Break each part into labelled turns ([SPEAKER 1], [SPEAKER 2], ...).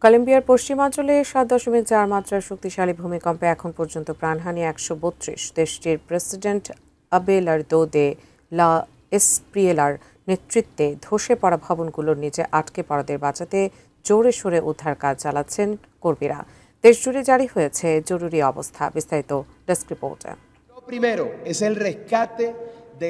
[SPEAKER 1] কলম্বিয়ার পশ্চিমাঞ্চলে 7.4 মাত্রার শক্তিশালী ভূমিকম্পে এখন পর্যন্ত প্রাণহানি 132। দেশটির প্রেসিডেন্ট আবেলার্দো দে লা এসপ্রিয়েলার নেতৃত্বে ধসে পড়া ভবনগুলোর নিচে আটকে পড়াদের বাঁচাতে জোরে সোরে উদ্ধার কাজ চালাচ্ছেন কর্মীরা। দেশজুড়ে জারি হয়েছে জরুরি অবস্থা। বিস্তারিত ডেস্ক রিপোর্টে।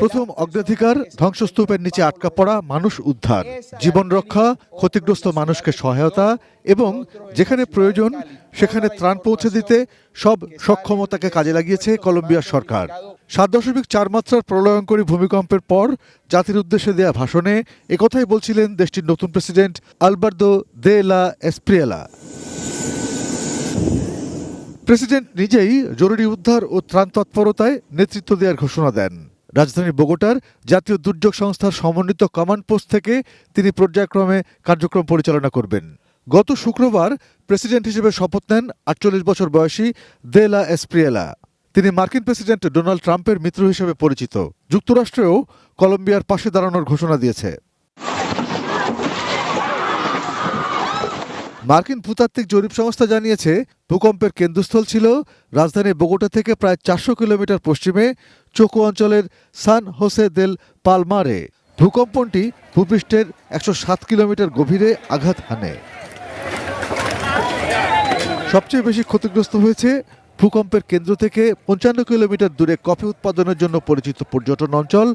[SPEAKER 2] প্রথম অগ্রাধিকার ধ্বংসস্তূপের নিচে আটকা পড়া মানুষ উদ্ধার, জীবন রক্ষা, ক্ষতিগ্রস্ত মানুষকে সহায়তা এবং যেখানে প্রয়োজন সেখানে ত্রাণ পৌঁছে দিতে সব সক্ষমতাকে কাজে লাগিয়েছে কলম্বিয়ার সরকার। 7.4 মাত্রার প্রলয়ঙ্করী ভূমিকম্পের পর জাতির উদ্দেশ্যে দেয়া ভাষণে একথাই বলছিলেন দেশটির নতুন প্রেসিডেন্ট আলবার্দো দে লা এসপ্রিয়েলা। প্রেসিডেন্ট নিজেই জরুরি উদ্ধার ও ত্রাণ তৎপরতায় নেতৃত্ব দেওয়ার ঘোষণা দেন। রাজধানী বোগোটার জাতীয় দুর্যোগ সংস্থার সমন্বিত কমান্ড পোস্ট থেকে তিনি পর্যায়ক্রমে কার্যক্রম পরিচালনা করবেন। গত শুক্রবার প্রেসিডেন্ট হিসেবে শপথ নেন 48 বছর বয়সী দে লা এসপ্রিয়েলা। তিনি মার্কিন প্রেসিডেন্ট ডোনাল্ড ট্রাম্পের মিত্র হিসেবে পরিচিত। যুক্তরাষ্ট্রেও কলম্বিয়ার পাশে দাঁড়ানোর ঘোষণা দিয়েছে। মার্কিন ভূতাত্ত্বিক জরিপ সংস্থা জানিয়েছে ভূকম্পের কেন্দ্রস্থল ছিল রাজধানী বোগোটা থেকে প্রায় 400 কিলোমিটার পশ্চিমে চোকো অঞ্চলের সান হোসে দেল পালমারে। ভূকম্পনটি ভূপৃষ্ঠের 107 কিলোমিটার গভীরে আঘাত হানে। সবচেয়ে বেশি ক্ষতিগ্রস্ত হয়েছে ভূকম্পের কেন্দ্র থেকে 55 কিলোমিটার দূরে কফি উৎপাদনের জন্য পরিচিত পর্যটন অঞ্চল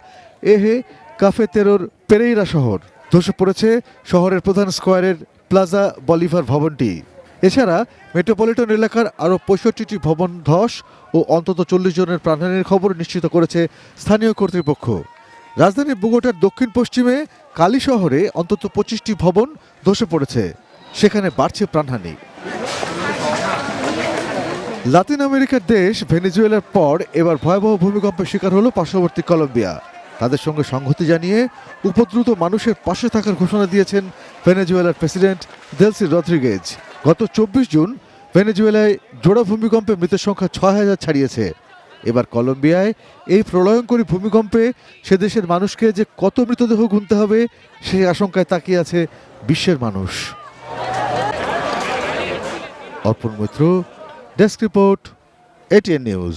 [SPEAKER 2] এহে কাফেতেরোর পেরেইরা শহর। ধসে পড়েছে শহরের প্রধান স্কোয়ারের প্লাজা বলিভার ভবনটি। এছাড়া মেট্রোপলিটন এলাকার আরও 65টি ভবন ধস ও অন্তত 40 জনের প্রাণহানির খবর নিশ্চিত করেছে স্থানীয় কর্তৃপক্ষ। রাজধানী বোগোটার দক্ষিণ পশ্চিমে কালি শহরে অন্তত 25টি ভবন ধসে পড়েছে, সেখানে বাড়ছে প্রাণহানি। লাতিন আমেরিকার দেশ ভেনেজুয়েলার পর এবার ভয়াবহ ভূমিকম্পের শিকার হলো পার্শ্ববর্তী কলম্বিয়া। তাদের সঙ্গে সংহতি জানিয়ে উপদ্রুত মানুষের পাশে থাকার ঘোষণা দিয়েছেন ভেনেজুয়েলার প্রেসিডেন্ট দেলসি রদ্রিগেজ। গত 24 জুন ভেনেজুয়েলায় জোড়া ভূমিকম্পে মৃতের সংখ্যা 6000 ছাড়িয়েছে। এবার কলম্বিয়ায় এই প্রলয়ঙ্করী ভূমিকম্পে সে দেশের মানুষকে যে কত মৃতদেহ গুনতে হবে সেই আশঙ্কায় তাকিয়ে আছে বিশ্বের মানুষ। Arpan Maitra, desk report, ATN news.